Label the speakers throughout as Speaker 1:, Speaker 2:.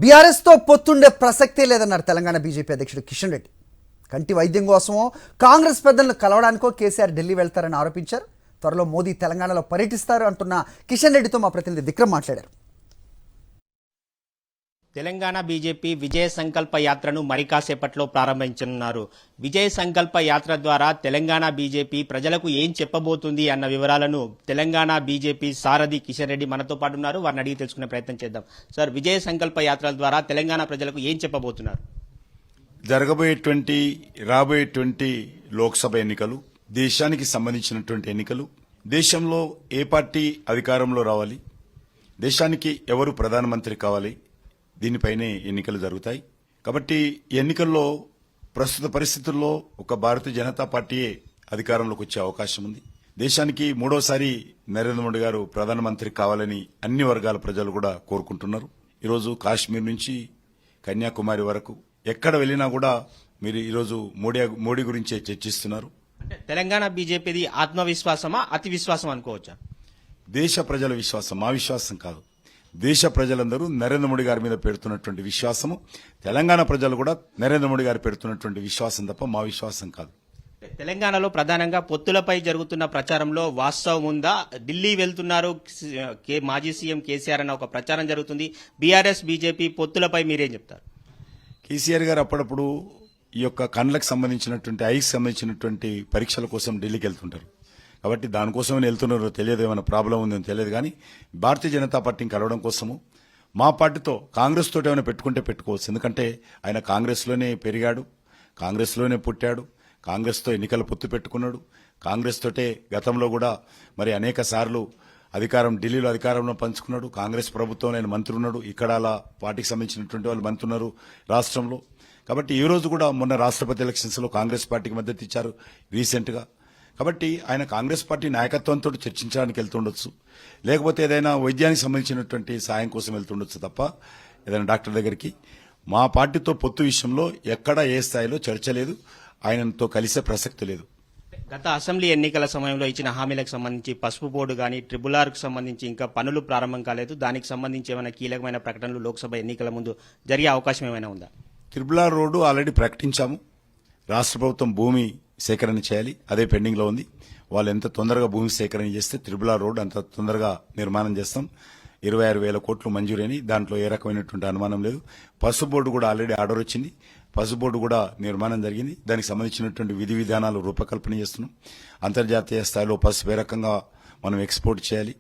Speaker 1: BRS తో పొత్తుండే ప్రసక్తే లేదన్నారు తెలంగాణ బీజేపీ అధ్యక్షుడు కిషన్ రెడ్డి. కంటి వైద్యం కోసమో కాంగ్రెస్ పెద్దలను కలవడానికో కేసీఆర్ ఢిల్లీ వెళ్తారని ఆరోపించారు. త్వరలో మోదీ తెలంగాణలో పర్యటిస్తారు అంటున్న కిషన్ రెడ్డితో మా ప్రతినిధి విక్రమ్ మాట్లాడారు.
Speaker 2: తెలంగాణ బీజేపీ విజయ సంకల్ప యాత్రను మరి కాసేపట్లో ప్రారంభించనున్నారు. విజయ సంకల్ప యాత్ర ద్వారా తెలంగాణ బీజేపీ ప్రజలకు ఏం చెప్పబోతుంది అన్న వివరాలను తెలంగాణ బీజేపీ సారథి కిషన్ రెడ్డి మనతో పాటు ఉన్నారు. వారిని అడిగి తెలుసుకునే ప్రయత్నం చేద్దాం. సార్, విజయ సంకల్ప యాత్రల ద్వారా తెలంగాణ ప్రజలకు ఏం చెప్పబోతున్నారు?
Speaker 3: రాబోయేటువంటి లోక్సభ ఎన్నికలు దేశానికి సంబంధించినటువంటి ఎన్నికలు. దేశంలో ఏ పార్టీ అధికారంలో రావాలి, దేశానికి ఎవరు ప్రధానమంత్రి కావాలి, దీనిపైనే ఎన్నికలు జరుగుతాయి. కాబట్టి ఈ ఎన్నికల్లో ప్రస్తుత పరిస్థితుల్లో ఒక భారతీయ జనతా పార్టీయే అధికారంలోకి వచ్చే అవకాశం ఉంది. దేశానికి మూడోసారి నరేంద్ర మోడీ గారు ప్రధానమంత్రి కావాలని అన్ని వర్గాల ప్రజలు కూడా కోరుకుంటున్నారు. ఈరోజు కాశ్మీర్ నుంచి కన్యాకుమారి వరకు ఎక్కడ వెళ్లినా కూడా మీరు ఈరోజు మోడీ గురించే చర్చిస్తున్నారు.
Speaker 2: అంటే తెలంగాణ బీజేపీది ఆత్మవిశ్వాసమా, అతి విశ్వాసం అనుకోవచ్చా?
Speaker 3: దేశ ప్రజల విశ్వాసం, మా విశ్వాసం కాదు. దేశ ప్రజలందరూ నరేంద్ర మోడీ గారి మీద పెడుతున్నటువంటి విశ్వాసము, తెలంగాణ ప్రజలు కూడా నరేంద్ర మోడీ గారు పెడుతున్నటువంటి విశ్వాసం తప్ప మా విశ్వాసం కాదు.
Speaker 2: తెలంగాణలో ప్రధానంగా పొత్తులపై జరుగుతున్న ప్రచారంలో వాస్తవం ఉందా? ఢిల్లీ వెళ్తున్నారు మాజీ సీఎం కేసీఆర్ అన్న ఒక ప్రచారం జరుగుతుంది. బీఆర్ఎస్ బీజేపీ పొత్తులపై మీరేం చెప్తారు?
Speaker 3: కేసీఆర్ గారు అప్పుడప్పుడు ఈ యొక్క కండ్లకు సంబంధించినటువంటి ఐకి సంబంధించినటువంటి పరీక్షల కోసం ఢిల్లీకి వెళ్తుంటారు. కాబట్టి దానికోసమే వెళ్తున్నారో తెలియదు, ఏమైనా ప్రాబ్లం ఉందని తెలియదు. కానీ భారతీయ జనతా పార్టీని కలవడం కోసము మా పార్టీతో కాంగ్రెస్ తోటి ఏమైనా పెట్టుకుంటే పెట్టుకోవచ్చు. ఎందుకంటే ఆయన కాంగ్రెస్లోనే పెరిగాడు, కాంగ్రెస్లోనే పుట్టాడు, కాంగ్రెస్తో ఎన్నికల పొత్తు పెట్టుకున్నాడు. కాంగ్రెస్ తోటే గతంలో కూడా మరి అనేక సార్లు ఢిల్లీలో అధికారంలో పంచుకున్నాడు. కాంగ్రెస్ ప్రభుత్వంలో ఆయన మంత్రి ఉన్నాడు. ఇక్కడ అలా పార్టీకి సంబంధించినటువంటి వాళ్ళు మంత్రి ఉన్నారు రాష్ట్రంలో. కాబట్టి ఈ రోజు కూడా మొన్న రాష్ట్రపతి ఎలక్షన్స్ లో కాంగ్రెస్ పార్టీకి మద్దతు ఇచ్చారు రీసెంట్ గా. కాబట్టి ఆయన కాంగ్రెస్ పార్టీ నాయకత్వంతో చర్చించడానికి వెళ్తుండొచ్చు, లేకపోతే ఏదైనా వైద్యానికి సంబంధించినటువంటి సాయం కోసం వెళ్తుండొచ్చు తప్ప ఏదైనా డాక్టర్ దగ్గరికి. మా పార్టీతో పొత్తు విషయంలో ఎక్కడ ఏ స్థాయిలో చర్చ లేదు, ఆయనతో కలిసే ప్రసక్తి లేదు.
Speaker 2: గత అసెంబ్లీ ఎన్నికల సమయంలో ఇచ్చిన హామీలకు సంబంధించి పసుపు బోర్డు కానీ ట్రిబుల్ కు సంబంధించి ఇంకా పనులు ప్రారంభం కాలేదు. దానికి సంబంధించి ఏమైనా కీలకమైన ప్రకటనలు లోక్సభ ఎన్నికల ముందు జరిగే అవకాశం ఏమైనా ఉందా?
Speaker 3: ట్రిబుల్ రోడ్డు ఆల్రెడీ ప్రకటించాము. రాష్ట్ర ప్రభుత్వం భూమి సేకరణ చేయాలి, అదే పెండింగ్ లో ఉంది. వాళ్ళు ఎంత తొందరగా భూమి సేకరణ చేస్తే ట్రిబుల్ రోడ్డు అంత తొందరగా నిర్మాణం చేస్తాం. 26,000 కోట్లు మంజూరని, దాంట్లో ఏ రకమైనటువంటి అనుమానం లేదు. పసుపు బోర్డు కూడా ఆల్రెడీ ఆర్డర్ వచ్చింది, పసుపు బోర్డు కూడా నిర్మాణం జరిగింది. దానికి సంబంధించినటువంటి విధి విధానాలు రూపకల్పన చేస్తున్నాం. అంతర్జాతీయ స్థాయిలో పసుపు ఏ రకంగా మనం ఎక్స్పోర్ట్ చేయాలి,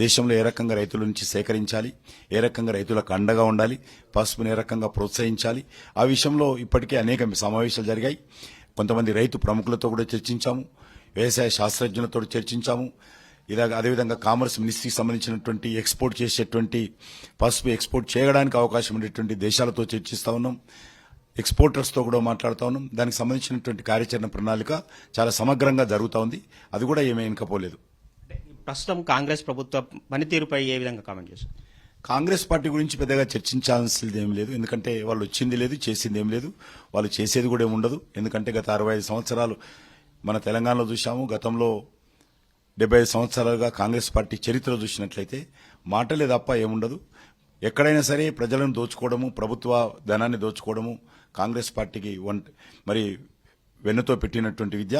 Speaker 3: దేశంలో ఏ రకంగా రైతుల నుంచి సేకరించాలి, ఏ రకంగా రైతులకు అండగా ఉండాలి, పసుపుని ఏ రకంగా ప్రోత్సహించాలి, ఆ విషయంలో ఇప్పటికే అనేక సమావేశాలు జరిగాయి. కొంతమంది రైతు ప్రముఖులతో కూడా చర్చించాము, వ్యవసాయ శాస్త్రజ్ఞులతో చర్చించాము. అదేవిధంగా కామర్స్ మినిస్ట్రీకి సంబంధించినటువంటి ఎక్స్పోర్ట్ చేసేటువంటి పసుపు ఎక్స్పోర్ట్ చేయడానికి అవకాశం ఉండేటువంటి దేశాలతో చర్చిస్తా ఉన్నాం. ఎక్స్పోర్టర్స్తో కూడా మాట్లాడుతూ ఉన్నాం. దానికి సంబంధించినటువంటి కార్యాచరణ ప్రణాళిక చాలా సమగ్రంగా జరుగుతూ ఉంది. అది కూడా ఏమీ వెనుకపోలేదు.
Speaker 2: ప్రస్తుతం కాంగ్రెస్ ప్రభుత్వ పనితీరుపై ఏ విధంగా కామెంట్ చేస్తారు?
Speaker 3: కాంగ్రెస్ పార్టీ గురించి పెద్దగా చర్చించాల్సింది ఏం లేదు. ఎందుకంటే వాళ్ళు వచ్చింది లేదు, చేసింది ఏం లేదు, వాళ్ళు చేసేది కూడా ఏమి ఉండదు. ఎందుకంటే గత 65 సంవత్సరాలు మన తెలంగాణలో చూశాము. గతంలో 75 సంవత్సరాలుగా కాంగ్రెస్ పార్టీ చరిత్ర చూసినట్లయితే మాటలే తప్ప ఏముండదు. ఎక్కడైనా సరే ప్రజలను దోచుకోవడము, ప్రభుత్వ ధనాన్ని దోచుకోవడము కాంగ్రెస్ పార్టీకి మరి వెన్నుతో పెట్టినటువంటి విద్య.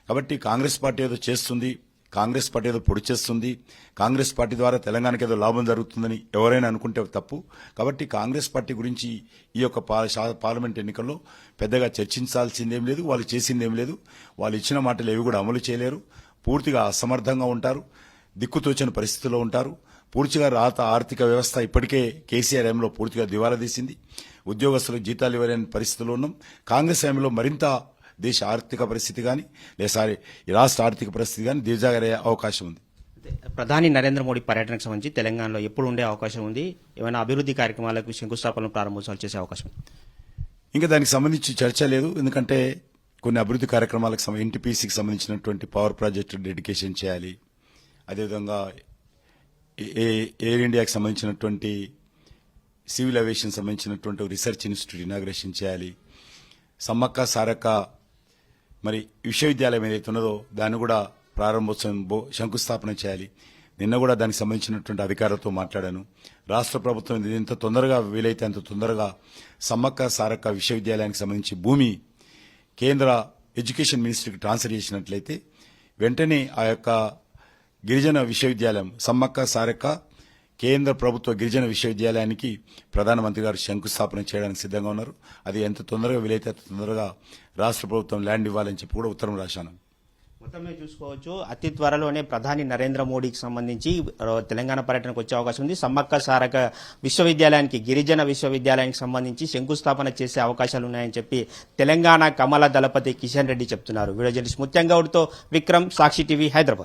Speaker 3: కాబట్టి కాంగ్రెస్ పార్టీ ఏదో చేస్తుంది, కాంగ్రెస్ పార్టీ ఏదో పొడి చేస్తుంది, కాంగ్రెస్ పార్టీ ద్వారా తెలంగాణకి ఏదో లాభం జరుగుతుందని ఎవరైనా అనుకుంటే తప్పు. కాబట్టి కాంగ్రెస్ పార్టీ గురించి ఈ యొక్క పార్లమెంట్ ఎన్నికల్లో పెద్దగా చర్చించాల్సిందేం లేదు, వాళ్ళు చేసిందేం లేదు. వాళ్ళు ఇచ్చిన మాటలు ఏవి కూడా అమలు చేయలేరు, పూర్తిగా అసమర్థంగా ఉంటారు, దిక్కుతోచని పరిస్థితుల్లో ఉంటారు. పూర్తిగా ఆర్థిక వ్యవస్థ ఇప్పటికే కేసీఆర్ హయాంలో పూర్తిగా దివాలా తీసింది. ఉద్యోగస్తులకు జీతాలు ఇవ్వలేని పరిస్థితుల్లో ఉన్నాం. కాంగ్రెస్ హయాంలో మరింత దేశ ఆర్థిక పరిస్థితి కానీ ఈ రాష్ట్ర ఆర్థిక పరిస్థితి కానీ దిగజారే అవకాశం ఉంది.
Speaker 2: ప్రధాని నరేంద్ర మోడీ పర్యటనకు సంబంధించి తెలంగాణలో ఎప్పుడు ఉండే అవకాశం ఉంది? ఏమైనా అభివృద్ధి కార్యక్రమాలకు శంకుస్థాపనలు ప్రారంభోత్సవాలు చేసే అవకాశం ఉంది?
Speaker 3: ఇంకా దానికి సంబంధించి చర్చ లేదు. ఎందుకంటే కొన్ని అభివృద్ధి కార్యక్రమాలకు ఎన్టీపీసీకి సంబంధించినటువంటి పవర్ ప్రాజెక్టు డెడికేషన్ చేయాలి. అదేవిధంగా ఎయిర్ ఇండియాకి సంబంధించినటువంటి సివిల్ ఏవియేషన్ సంబంధించినటువంటి రీసెర్చ్ ఇన్స్టిట్యూట్ ఇనాగ్రేషన్ చేయాలి. సమ్మక్క సారక్క మరి విశ్వవిద్యాలయం ఏదైతే ఉన్నదో దాన్ని కూడా ప్రారంభోత్సవం శంకుస్థాపన చేయాలి. నిన్న కూడా దానికి సంబంధించినటువంటి అధికారులతో మాట్లాడాను. రాష్ట్ర ప్రభుత్వం ఇది ఎంత తొందరగా వీలైతే అంత తొందరగా సమ్మక్క సారక్క విశ్వవిద్యాలయానికి సంబంధించి భూమి కేంద్ర ఎడ్యుకేషన్ మినిస్ట్రీకి ట్రాన్స్ఫర్ చేసినట్లయితే వెంటనే ఆ యొక్క గిరిజన విశ్వవిద్యాలయం సమ్మక్క సారక్క కేంద్ర ప్రభుత్వ గిరిజన విశ్వవిద్యాలయానికి ప్రధానమంత్రి గారు శంకుస్థాపన చేయడానికి సిద్ధంగా ఉన్నారు. అది ఎంత తొందరగా వీలైతే అంత తొందరగా రాష్ట్ర ప్రభుత్వం ల్యాండ్ ఇవ్వాలని చెప్పి కూడా ఉత్తరం రాశాను.
Speaker 2: మొత్తం మీద చూసుకోవచ్చు, అతి త్వరలోనే ప్రధాని నరేంద్ర మోడీకి సంబంధించి తెలంగాణ పర్యటనకు వచ్చే అవకాశం ఉంది. సమ్మక్క సారక విశ్వవిద్యాలయానికి, గిరిజన విశ్వవిద్యాలయానికి సంబంధించి శంకుస్థాపన చేసే అవకాశాలు ఉన్నాయని చెప్పి తెలంగాణ కమల దళపతి కిషన్ రెడ్డి చెప్తున్నారు. వీడియో జర్నలిస్ట్ ముత్యం గౌడ్తో విక్రమ్, సాక్షి టీవీ, హైదరాబాద్.